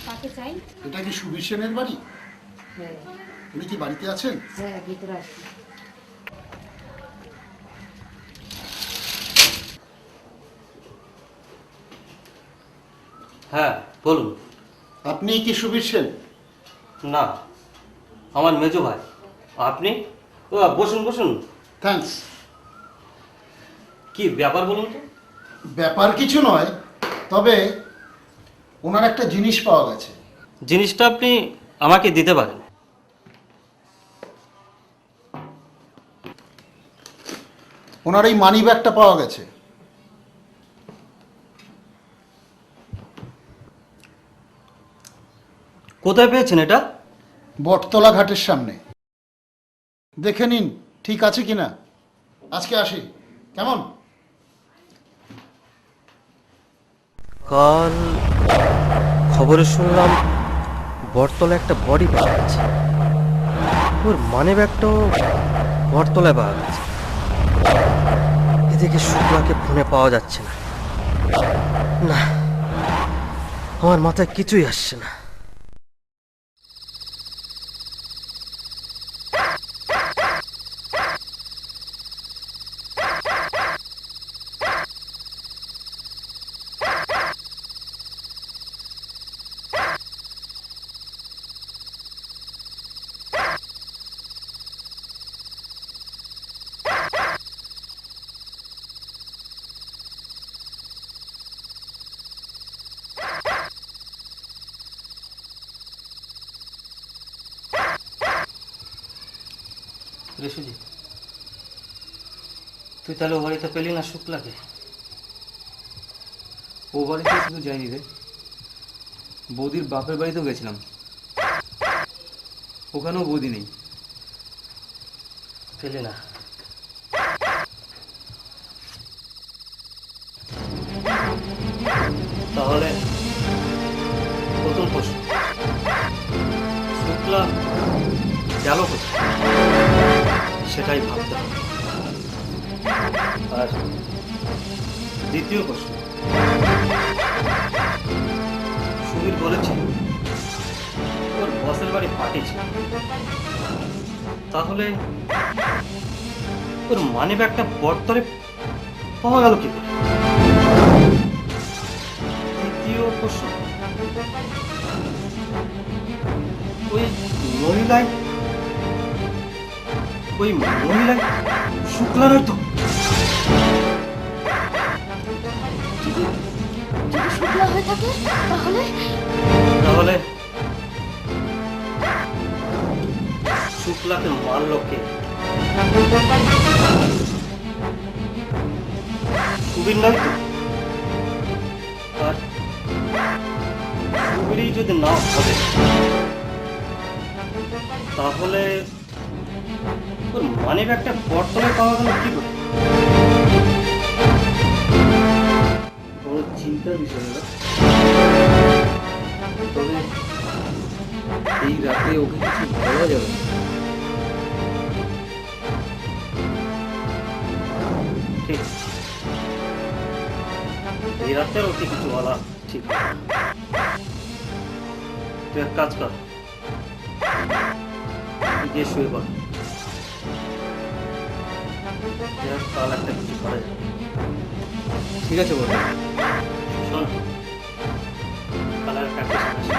কাকে চাই? এটা কি সুবীর সেনের বাড়ি? হ্যাঁ। উনি কি বাড়িতে আছেন? হ্যাঁ, ভিতরে আসুন। হ্যাঁ বলুন। আপনি কি সুবীর সেন? না, আমার মেজো ভাই। আপনি? ও বসুন বসুন। থ্যাঙ্কস। কি ব্যাপার বলুন তো? ব্যাপার কিছু নয়, তবে ওনার একটা জিনিস পাওয়া গেছে। জিনিসটা আপনি আমাকে দিতে পারেন। ওনার এই মানি ব্যাগটা পাওয়া গেছে। কোথায় পেয়েছেন এটা? বটতলা ঘাটের সামনে। দেখে নিন ঠিক আছে কিনা। আজকে আসি, কেমন? কাল খবরে শুনলাম বটতলা একটা বডি পাওয়া গেছে। ওর মানি ব্যাগটাও বটতলায় পাওয়া গেছে। এদিকে শুক্লাকে ফোনে পাওয়া যাচ্ছে না। না, আমার মাথায় কিছুই আসছে না। রেশুজি, তুই তাহলে ও বাড়িতে পেলি না শুক্লাকে? ও বাড়িতে শুধু যাইনি রে, বৌদির বাপের বাড়িতেও গেছিলাম, ওখানেও বৌদি নেই। পেলি না? তাহলে প্রথম প্রশ্ন, শুক্লা গেল কোথায় সেটাই ভাবতে হবে। আর দ্বিতীয় প্রশ্ন, সুবীর বলেছে ওর বসের বাড়ি পার্টি ছিল, তাহলে ওর মানি ব্যাগটা বটতলে পাওয়া গেল কি করে? তৃতীয় প্রশ্ন, ওই মহিলাই শুক্লা নয় তো? যদি শুক্লা হয়ে থাকে তাহলে তাহলে শুক্লাকে মারল কে? সুবীর নয় তো? আর সুবীরই যদি না হবে, তাহলে ওর মানি ব্যাগটা বটতলায় পাওয়া গেল কি করে? বড় চিন্তার বিষয় হলো, তবে এই রাতে ওকে কিছু বলা যাবে না। ঠিক, এই রাতের ওকে কিছু বলা ঠিক না। তুই এক কাজ কর, তুই গিয়ে শুয়ে পড়। কাল একটা কিছু করা যাবে। ঠিক আছে বড়। শোন, কাল আর প্র্যাকটিস আছে।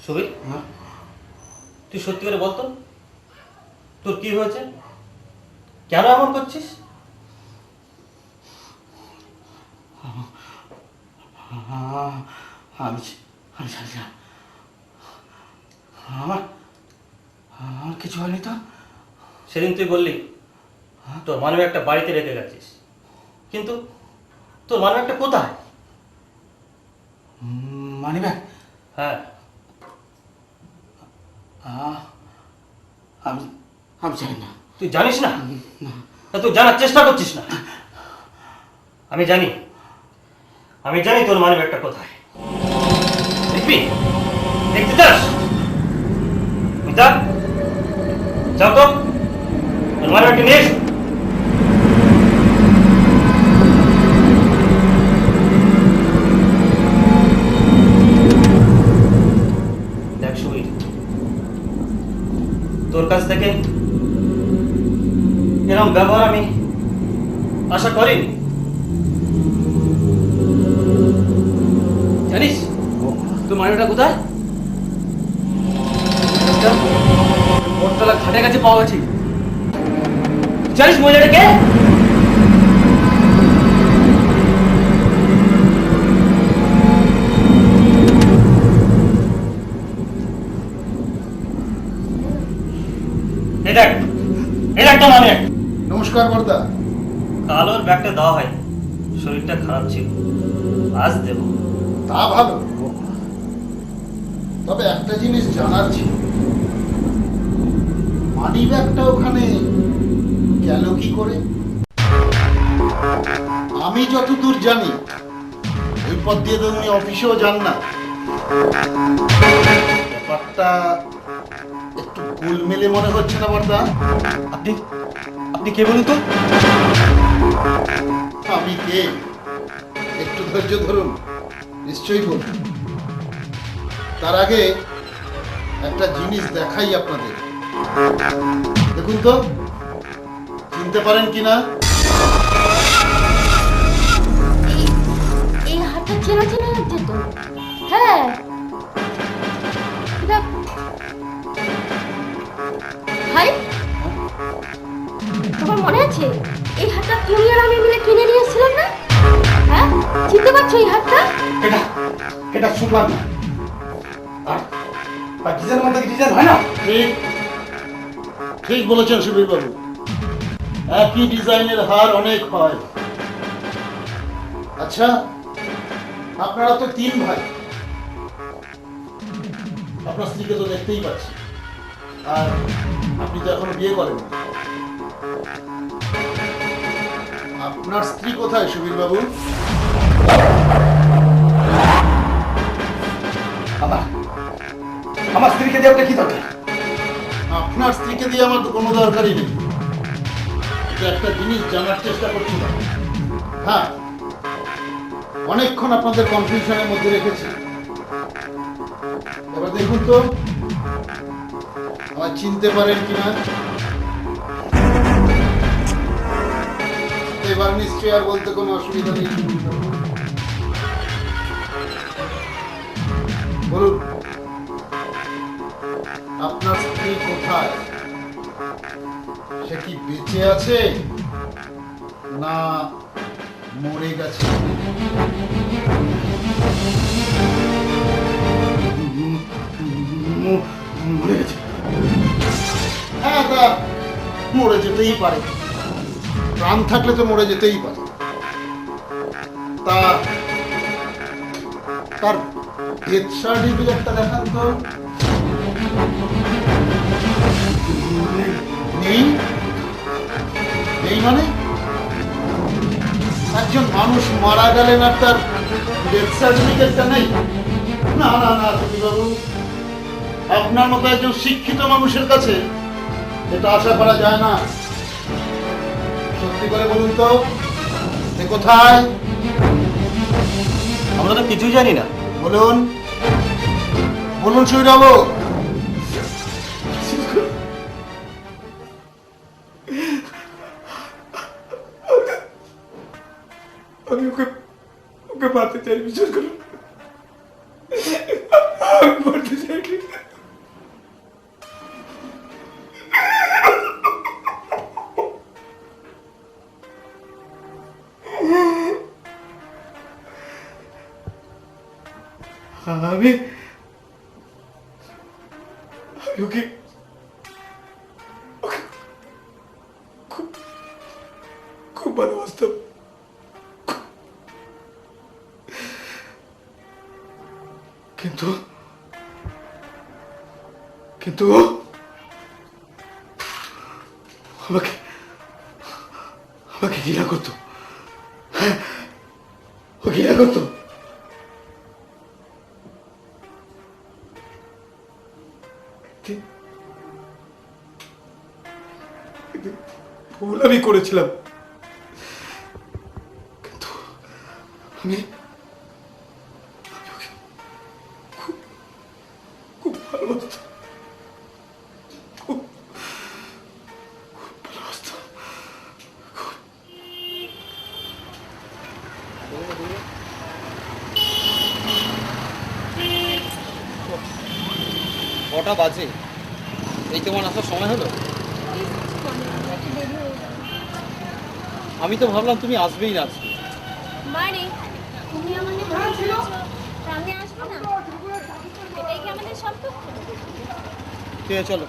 সুবীর, তুই সত্যি করে বলতো তোর কি হয়েছে? কেন এমন করছিস? আমি আমি জানি না। আমার আমার কিছু হয়নি তো। সেদিন তুই বললি তোর মানব একটা বাড়িতে রেখে গেছিস, কিন্তু তোর মানব একটা কোথায়? Money bag? হ্যাঁ, আমি আমি জানি না। তুই জানিস না? তা তুই জানার চেষ্টা করছিস না। আমি জানি, আমি জানি তোর মানব একটা কোথায়। দেখবি? দেখতে চাস? মিতা, যাও তো, তোর মানব একটা নিয়ে এসো। দেখ সুবীর, তোর কাছ থেকে এরকম ব্যবহার আমি আশা করিনি। জানিস তোর মানিব্যাগটা কোথায়? বটতলা ঘাটের কাছে পাওয়া গেছে। জানিস মহিলাটা কে? এই দেখ, এই দেখ তো মানে। নমস্কার বর্দা। কাল ওর ব্যাগটা দেওয়া হয়, শরীরটা খারাপ ছিল, আজ দেবো। তা ভালো, তবে একটা জিনিস জানার ছিল, মানি ব্যাগটা ওখানে গেল কি করে? আমি যতদূর জানি ওই পথ দিয়ে তো উনি অফিসেও যান না। ব্যাপারটা একটু গোলমেলে মনে হচ্ছে না বর্দা? আপনি আপনি কে বলুন তো? আমি কে? একটু ধৈর্য ধরুন, নিশ্চয়ই বলুন। তার আগে একটা জিনিস দেখাই আপনাদের। দেখুন তো, চিনতে পারেন কিনা? এই হাতটা চেনা চেনা লাগছে তো। হ্যাঁ, এটা ভাই, তোমার মনে আছে এই হাতটা তুমি আর আমি মিলে কিনে নিয়ে এসেছিলাম না? হ্যাঁ, চিনতে পারছো এই হাতটা? এটা এটা সুপার না। আর ডিজাইন মধ্যে ডিজাইন হয় না? ঠিক ঠিক বলেছেন সুবীর বাবু, একই ডিজাইনের হার অনেক হয়। আচ্ছা, আপনারা তো 3 ভাই, আপনার স্ত্রীকে তো দেখতেই পাচ্ছি, আর আপনি তো এখনো বিয়ে করেন। আপনার স্ত্রী কোথায় সুবীর বাবু? আমার স্ত্রীকে দিয়ে আপনার কি দরকার? আপনার স্ত্রীকে দিয়ে আমার তো কোনো দরকারই নেই। এটা একটা জিনিস জানার চেষ্টা করছিলাম। হ্যাঁ, অনেকক্ষণ আপনাদের কনফিউশনের মধ্যে রেখেছি। এবার দেখুন তো, আমার চিনতে পারেন কিনা? এবার নিশ্চয়ই আর বলতে কোনো অসুবিধা নেই। বলুন, আপনার স্ত্রী কোথায়? সে কি বেঁচে আছে না মরে গেছে? মরে গেছে। হ্যাঁ, তা মরে যেতেই পারে, প্রাণ থাকলে তো মরে যেতেই পারে। তা তার ডেথ সার্টিফিকেটটা দেখান তো। নেই? নেই মানে? একজন মানুষ মারা গেলেন আর তার ডেথ সার্টিফিকেটটা নেই? না না না বাবু, আপনার মতো একজন শিক্ষিত মানুষের কাছে এটা আশা করা যায় না। সত্যি করে বলুন তো, সে কোথায়? আমরা তো কিছুই জানি না। বলুন বলুন সৌরভ। আমি ওকে ওকে মারতে চাই, বিশ্বাস করুন। আমি মারতে চাই। আমি ওকে খুব খুব ভালোবাসতাম। কিন্তু কিন্তু ও আমাকে আমাকে ঘৃণা করতো। হ্যাঁ, ও ঘৃণা করতো। কিন্তু ভুল আমি করেছিলাম, কিন্তু আমি ওকে খুব খুব ভালোবাসতাম, খুব ভালোবাসতাম। কটা বাজে? এই তোমার আসার সময় হলো? আমি তো ভাবলাম তুমি আসবেই না আজকে। মানে তুমি আমাকে বলেছিল আমি আসবো না, এটাই কি আমাদের সম্পর্ক? ঠিক আছে, চলো।